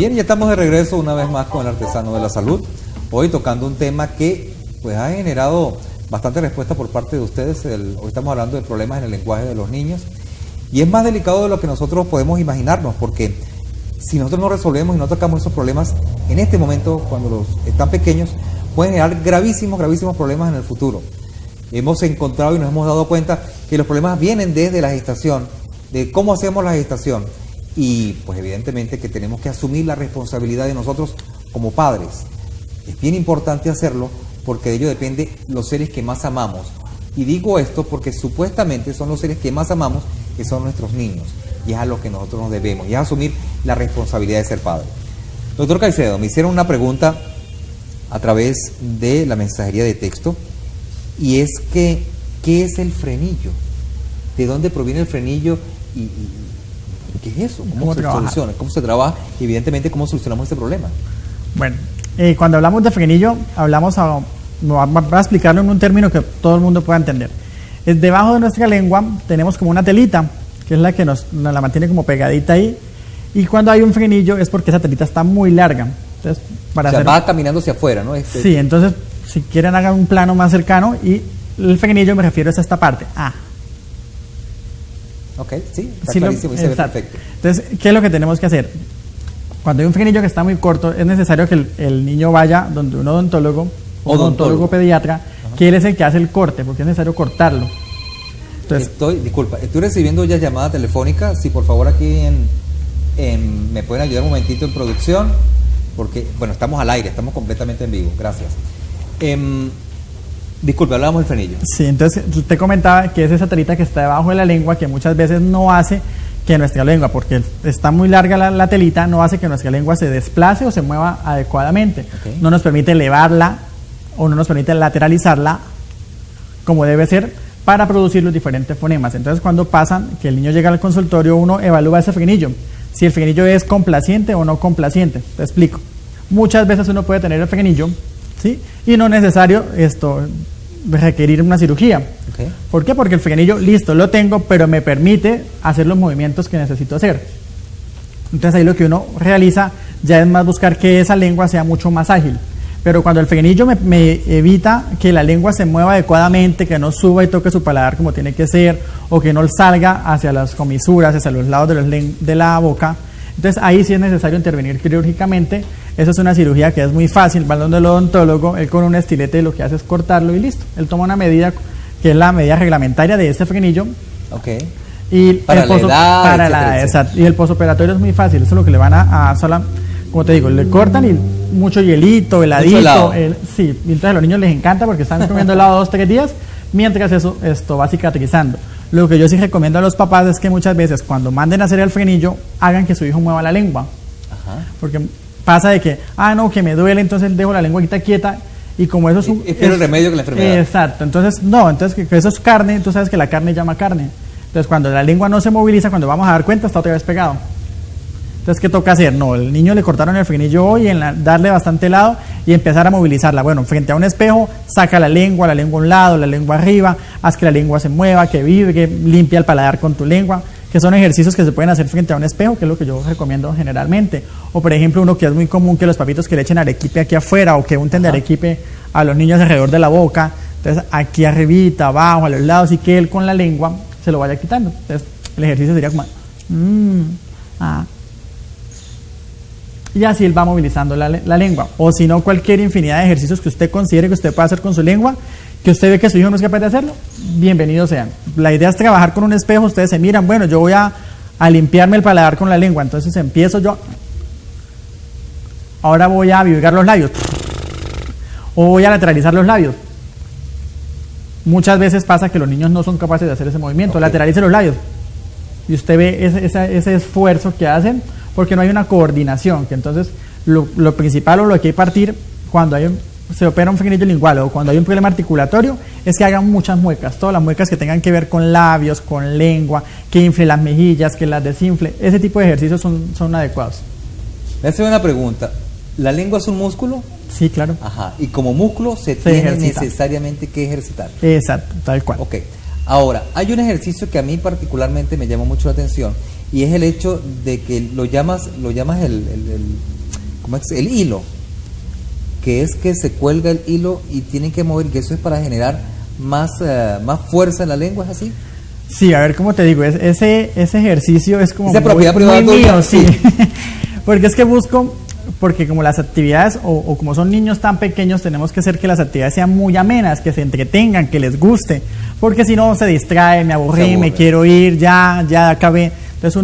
Bien, ya estamos de regreso una vez más con el artesano de la salud. Hoy tocando un tema que pues ha generado bastante respuesta por parte de ustedes. Hoy estamos hablando de problemas en el lenguaje de los niños. Y es más delicado de lo que nosotros podemos imaginarnos, porque si nosotros no resolvemos y no tocamos esos problemas en este momento, cuando los están pequeños, pueden generar gravísimos problemas en el futuro. Hemos encontrado y nos hemos dado cuenta que los problemas vienen desde la gestación, de cómo hacemos la gestación. Y pues evidentemente que tenemos que asumir la responsabilidad de nosotros como padres. Es bien importante hacerlo porque de ello depende los seres que más amamos. Y digo esto porque supuestamente son los seres que más amamos, que son nuestros niños. Y es a lo que nosotros nos debemos, y es asumir la responsabilidad de ser padre. Doctor Caicedo, me hicieron una pregunta a través de la mensajería de texto, y es que, ¿qué es el frenillo? ¿De dónde proviene el frenillo? ¿Y qué es eso? ¿Cómo se soluciona? ¿Cómo se trabaja? Y evidentemente, ¿cómo solucionamos este problema? Bueno, cuando hablamos de frenillo, voy a explicarlo en un término que todo el mundo pueda entender. Debajo de nuestra lengua tenemos como una telita, que es la que nos la mantiene como pegadita ahí, y cuando hay un frenillo es porque esa telita está muy larga. Entonces, va caminando hacia afuera, ¿no? Sí, entonces, si quieren hagan un plano más cercano, y el frenillo me refiero a esta parte, Ok, sí, está clarísimo y se ve perfecto. Entonces, ¿qué es lo que tenemos que hacer? Cuando hay un frenillo que está muy corto, es necesario que el niño vaya donde un odontólogo o odontólogo pediatra, que él es el que hace el corte, porque es necesario cortarlo. Entonces, estoy recibiendo ya llamada telefónica. Si por favor aquí me pueden ayudar un momentito en producción, porque bueno, estamos al aire, estamos completamente en vivo. Gracias. Disculpe, hablábamos del frenillo. Sí, entonces usted comentaba que es esa telita que está debajo de la lengua, que muchas veces no hace que nuestra lengua, porque está muy larga la telita, no hace que nuestra lengua se desplace o se mueva adecuadamente. Okay. No nos permite elevarla o no nos permite lateralizarla como debe ser para producir los diferentes fonemas. Entonces, cuando pasan, que el niño llega al consultorio, uno evalúa ese frenillo, si el frenillo es complaciente o no complaciente. Te explico. Muchas veces uno puede tener el frenillo, ¿sí? Y no es necesario requerir una cirugía. Okay. ¿Por qué? Porque el frenillo, listo, lo tengo, pero me permite hacer los movimientos que necesito hacer. Entonces ahí lo que uno realiza ya es más buscar que esa lengua sea mucho más ágil. Pero cuando el frenillo me evita que la lengua se mueva adecuadamente, que no suba y toque su paladar como tiene que ser, o que no salga hacia las comisuras, hacia los lados de la boca, entonces ahí sí es necesario intervenir quirúrgicamente. Esa es una cirugía que es muy fácil, va donde el odontólogo, él con un estilete lo que hace es cortarlo y listo. Él toma una medida que es la medida reglamentaria de este frenillo. Okay. Y para la edad, y el posoperatorio es muy fácil, eso es lo que le van a como te digo, le cortan y mucho hielito, heladito. Sí, y entonces a los niños les encanta porque están comiendo helado 2-3 días, mientras esto va cicatrizando. Lo que yo sí recomiendo a los papás es que muchas veces cuando manden a hacer el frenillo, hagan que su hijo mueva la lengua. Ajá. Porque pasa de que, no, que me duele, entonces dejo la lengua quieta, y como eso es el remedio que la enfermedad. Exacto, entonces que eso es carne, tú sabes que la carne llama carne. Entonces cuando la lengua no se moviliza, cuando vamos a dar cuenta, está otra vez pegado. Entonces, ¿qué toca hacer? No, el niño le cortaron el frenillo hoy, darle bastante helado y empezar a movilizarla. Bueno, frente a un espejo, saca la lengua a un lado, la lengua arriba, haz que la lengua se mueva, que vibre, limpia el paladar con tu lengua, que son ejercicios que se pueden hacer frente a un espejo, que es lo que yo recomiendo generalmente. O, por ejemplo, uno que es muy común, que los papitos que le echen arequipe aquí afuera o que unten de arequipe a los niños alrededor de la boca. Entonces, aquí arribita, abajo, a los lados, y que él con la lengua se lo vaya quitando. Entonces, el ejercicio sería como... y así él va movilizando la lengua. O si no, cualquier infinidad de ejercicios que usted considere que usted pueda hacer con su lengua, que usted ve que su hijo no es capaz de hacerlo, bienvenidos sean. La idea es trabajar con un espejo. Ustedes se miran, bueno, yo voy a limpiarme el paladar con la lengua, entonces empiezo yo, ahora voy a vibrar los labios, o voy a lateralizar los labios. Muchas veces pasa que los niños no son capaces de hacer ese movimiento. Okay. Lateralice los labios, y usted ve ese esfuerzo que hacen, porque no hay una coordinación, que entonces lo principal o lo que hay que partir cuando se opera un frenillo lingual o cuando hay un problema articulatorio es que hagan muchas muecas, todas las muecas que tengan que ver con labios, con lengua, que infle las mejillas, que las desinfle. Ese tipo de ejercicios son adecuados. Me hace una pregunta, ¿la lengua es un músculo? Sí, claro. Ajá, y como músculo se tiene necesariamente que ejercitar. Exacto, tal cual. Ok, ahora, hay un ejercicio que a mí particularmente me llamó mucho la atención, y es el hecho de que lo llamas ¿cómo es? El hilo, que es que se cuelga el hilo y tienen que mover, que eso es para generar más fuerza en la lengua, ¿es así? Sí, a ver, ¿cómo te digo? Ese ejercicio es como esa propiedad privada muy mío, sí. sí. Porque es que porque como las actividades o como son niños tan pequeños, tenemos que hacer que las actividades sean muy amenas, que se entretengan, que les guste, porque si no se distrae, me aburrí, me quiero ir, ya acabé. Entonces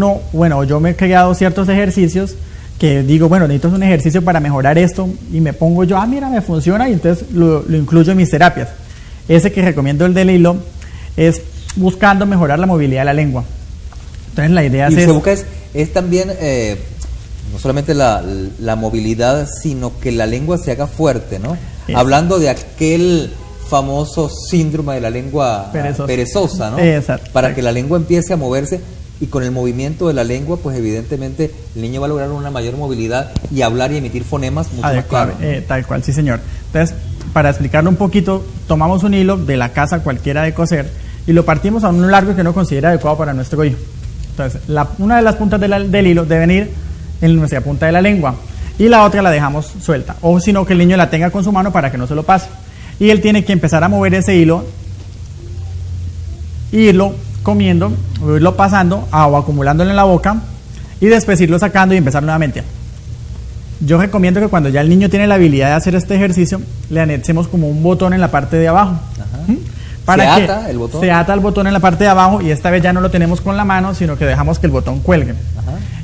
yo me he creado ciertos ejercicios que digo, bueno, necesito un ejercicio para mejorar esto y me pongo yo, mira, me funciona, y entonces lo incluyo en mis terapias. Ese que recomiendo, el del hilo, es buscando mejorar la movilidad de la lengua. Entonces la idea se busca es también no solamente la movilidad, sino que la lengua se haga fuerte, ¿no? Hablando de aquel famoso síndrome de la lengua perezosa, ¿no? Exacto. Para que la lengua empiece a moverse, y con el movimiento de la lengua, pues evidentemente el niño va a lograr una mayor movilidad y hablar y emitir fonemas mucho más claros, ¿no? Tal cual, sí señor. Entonces, para explicarlo un poquito, tomamos un hilo de la casa cualquiera de coser y lo partimos a un largo que uno considera adecuado para nuestro hijo. Entonces, una de las puntas del hilo deben ir en nuestra punta de la lengua y la otra la dejamos suelta, o sino que el niño la tenga con su mano para que no se lo pase. Y él tiene que empezar a mover ese hilo, irlo comiendo, o irlo pasando o acumulándolo en la boca y después irlo sacando y empezar nuevamente. Yo recomiendo que cuando ya el niño tiene la habilidad de hacer este ejercicio, le anexemos como un botón en la parte de abajo. ¿Se ata el botón? Se ata el botón en la parte de abajo, y esta vez ya no lo tenemos con la mano, sino que dejamos que el botón cuelgue.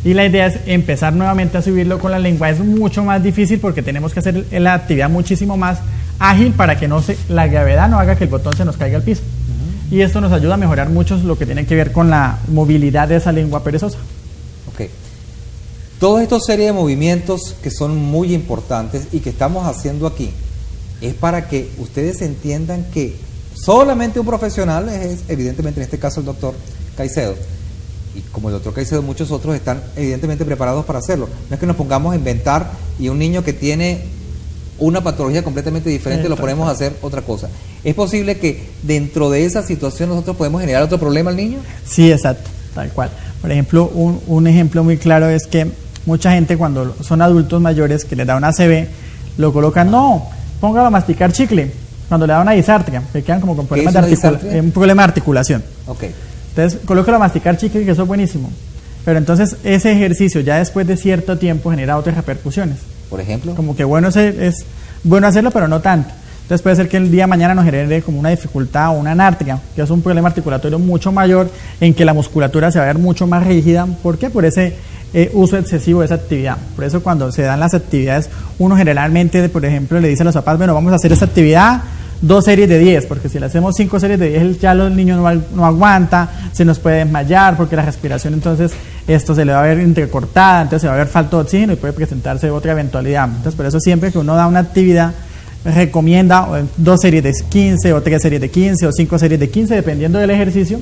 Y la idea es empezar nuevamente a subirlo con la lengua. Es mucho más difícil porque tenemos que hacer la actividad muchísimo más ágil para que la gravedad no haga que el botón se nos caiga al piso. Y esto nos ayuda a mejorar mucho lo que tiene que ver con la movilidad de esa lengua perezosa. Ok. Toda esta serie de movimientos que son muy importantes y que estamos haciendo aquí es para que ustedes entiendan que solamente un profesional, es evidentemente en este caso el doctor Caicedo, y como el doctor Caicedo muchos otros están evidentemente preparados para hacerlo. No es que nos pongamos a inventar y un niño que tiene una patología completamente diferente lo ponemos a hacer otra cosa. ¿Es posible que dentro de esa situación nosotros podemos generar otro problema al niño? Sí, exacto, tal cual. Por ejemplo, un ejemplo muy claro es que mucha gente, cuando son adultos mayores que les da una ACV, lo colocan, póngalo a masticar chicle. Cuando le da una disartria, que quedan como con problemas un problema de articulación. Okay. Entonces, colócalo a masticar chicle, que eso es buenísimo. Pero entonces ese ejercicio ya después de cierto tiempo genera otras repercusiones. Por ejemplo, como que es bueno hacerlo, pero no tanto. Entonces puede ser que el día de mañana nos genere como una dificultad o una anartria, que es un problema articulatorio mucho mayor, en que la musculatura se va a ver mucho más rígida. ¿Por qué? Por ese uso excesivo de esa actividad. Por eso cuando se dan las actividades, uno generalmente, por ejemplo, le dice a los papás, bueno, vamos a hacer esta actividad 2 series de 10, porque si le hacemos 5 series de 10, ya el niño no aguanta, se nos puede desmayar, porque la respiración entonces esto se le va a ver entrecortada, entonces se va a ver falta de oxígeno y puede presentarse otra eventualidad. Entonces por eso siempre que uno da una actividad, recomienda 2 series de 15 o 3 series de 15 o 5 series de 15, dependiendo del ejercicio,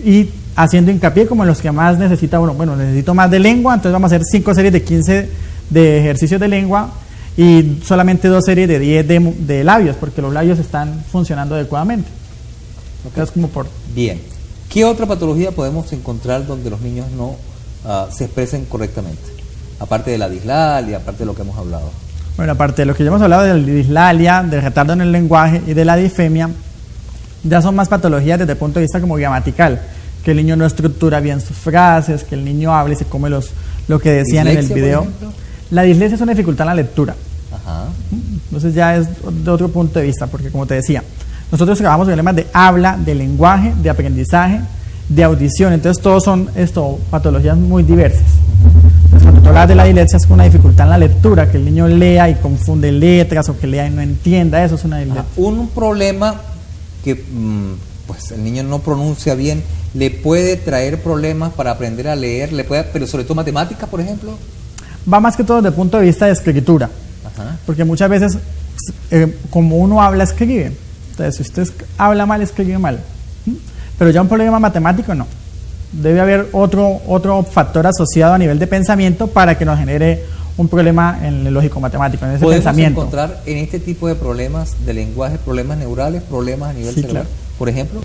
y haciendo hincapié como en los que más necesita uno. Bueno, necesito más de lengua, entonces vamos a hacer 5 series de 15 de ejercicios de lengua y solamente 2 series de 10 de labios, porque los labios están funcionando adecuadamente. Entonces, como por... Bien. ¿Qué otra patología podemos encontrar donde los niños no se expresen correctamente? Aparte de la dislalia, aparte de lo que hemos hablado. Bueno, aparte de lo que ya hemos hablado de la dislalia, del retardo en el lenguaje y de la disfemia, ya son más patologías desde el punto de vista como gramatical, que el niño no estructura bien sus frases, que el niño habla y se come lo que decían en el video. La dislexia es una dificultad en la lectura. Ajá. Entonces ya es de otro punto de vista, porque como te decía, nosotros trabajamos problemas de habla, de lenguaje, de aprendizaje, de audición. Entonces todos son patologías muy diversas. Entonces, cuando tú hablas de la dislexia, es una dificultad en la lectura, que el niño lea y confunde letras, o que lea y no entienda. Eso es una dislexia. Un problema que pues el niño no pronuncia bien, le puede traer problemas para aprender a leer, pero sobre todo matemáticas, por ejemplo. Va más que todo desde el punto de vista de escritura. Ajá. Porque muchas veces, como uno habla, escribe. Entonces, si usted habla mal, escribe mal. Pero ya un problema matemático, no. Debe haber otro factor asociado a nivel de pensamiento para que nos genere un problema en el lógico-matemático, en ese pensamiento. ¿Podemos encontrar en este tipo de problemas de lenguaje, problemas neurales, problemas a nivel cerebral? Claro. Por ejemplo.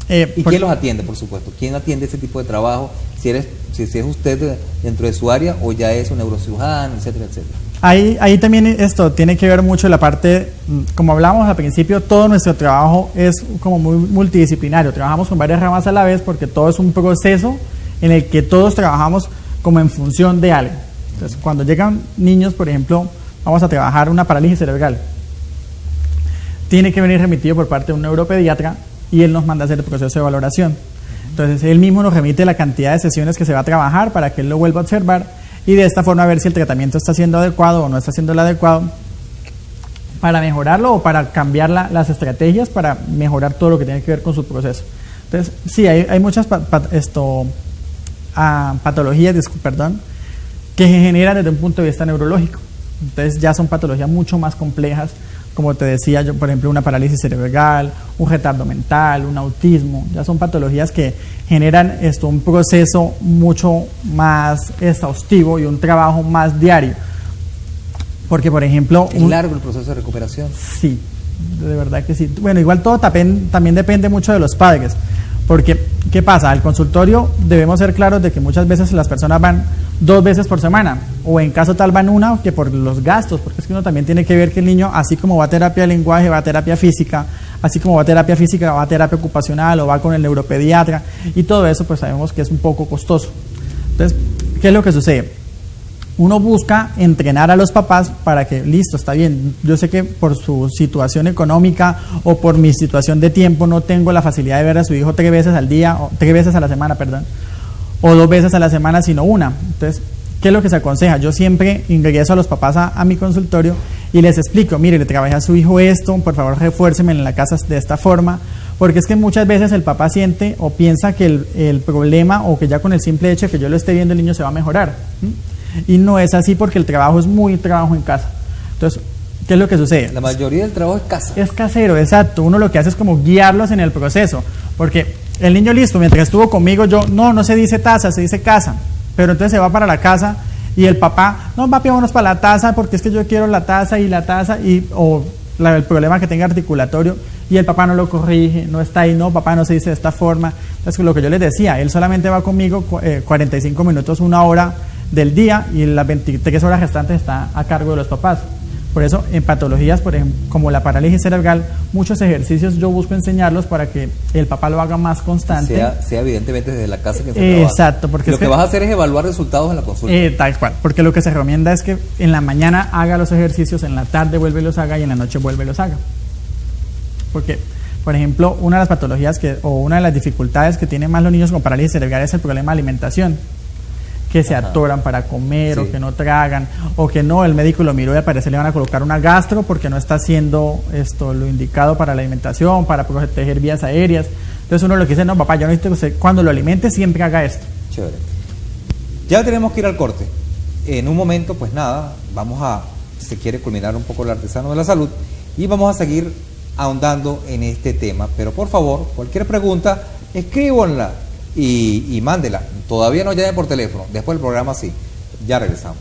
¿Y quién los atiende, por supuesto? ¿Quién atiende ese tipo de trabajo? Si es usted dentro de su área o ya es un neurocirujano, etcétera, etcétera. Ahí también esto tiene que ver mucho la parte, como hablamos al principio, todo nuestro trabajo es como muy multidisciplinario. Trabajamos con varias ramas a la vez porque todo es un proceso en el que todos trabajamos como en función de algo. Entonces, cuando llegan niños, por ejemplo, vamos a trabajar una parálisis cerebral. Tiene que venir remitido por parte de un neuropediatra y él nos manda a hacer el proceso de valoración. Entonces, él mismo nos remite la cantidad de sesiones que se va a trabajar para que él lo vuelva a observar y de esta forma ver si el tratamiento está siendo adecuado o no está siendo el adecuado para mejorarlo o para cambiar las estrategias para mejorar todo lo que tiene que ver con su proceso. Entonces, sí, hay muchas patologías, que se generan desde un punto de vista neurológico. Entonces ya son patologías mucho más complejas, como te decía yo, por ejemplo, una parálisis cerebral, un retardo mental, un autismo. Ya son patologías que generan un proceso mucho más exhaustivo y un trabajo más diario. Porque, por ejemplo... ¿Es largo el proceso de recuperación? Sí, de verdad que sí. Bueno, igual todo también depende mucho de los padres. Porque, ¿qué pasa? Al consultorio debemos ser claros de que muchas veces las personas van 2 veces por semana, o en caso tal van una, que por los gastos, porque es que uno también tiene que ver que el niño, así como va a terapia de lenguaje, va a terapia física, así como va a terapia física, va a terapia ocupacional, o va con el neuropediatra, y todo eso pues sabemos que es un poco costoso. Entonces, ¿qué es lo que sucede? Uno busca entrenar a los papás para que, listo, está bien, yo sé que por su situación económica o por mi situación de tiempo no tengo la facilidad de ver a su hijo 3 veces al día, o 3 veces a la semana, o 2 veces a la semana, sino una. Entonces, ¿qué es lo que se aconseja? Yo siempre ingreso a los papás a mi consultorio y les explico, mire, le trabajé a su hijo esto, por favor refuérceme en la casa de esta forma, porque es que muchas veces el papá siente o piensa que el problema, o que ya con el simple hecho de que yo lo esté viendo el niño se va a mejorar. Y no es así, porque el trabajo es muy trabajo en casa. Entonces, ¿qué es lo que sucede? La mayoría del trabajo es casa. Es casero, exacto. Uno lo que hace es como guiarlos en el proceso, porque el niño, listo, mientras estuvo conmigo, no se dice taza, se dice casa, pero entonces se va para la casa y el papá, no, papi, vámonos para la taza porque es que yo quiero la taza, o el problema que tenga articulatorio, y el papá no lo corrige, no está ahí, no, papá, no se dice de esta forma. Entonces, lo que yo les decía, él solamente va conmigo 45 minutos, 1 hora del día, y las 23 horas restantes está a cargo de los papás. Por eso, en patologías, por ejemplo, como la parálisis cerebral, muchos ejercicios yo busco enseñarlos para que el papá lo haga más constante. Sea evidentemente desde la casa que se trabaja. Exacto, porque lo que vas a hacer es evaluar resultados en la consulta. Tal cual, porque lo que se recomienda es que en la mañana haga los ejercicios, en la tarde vuelve y los haga, y en la noche vuelve y los haga. Porque, por ejemplo, una de las patologías o una de las dificultades que tienen más los niños con parálisis cerebral es el problema de alimentación, que se atoran para comer, o que no tragan, o que no, el médico lo miró y al parecer le van a colocar una gastro porque no está haciendo lo indicado para la alimentación, para proteger vías aéreas. Entonces uno lo que dice, no, papá, yo necesito que usted, cuando lo alimente siempre haga esto. Chévere. Ya tenemos que ir al corte. En un momento, pues nada, vamos a, si se quiere, culminar un poco el artesano de la salud y vamos a seguir ahondando en este tema. Pero por favor, cualquier pregunta, escríbanla y mándela. Todavía no llame por teléfono, después del programa sí. Ya regresamos.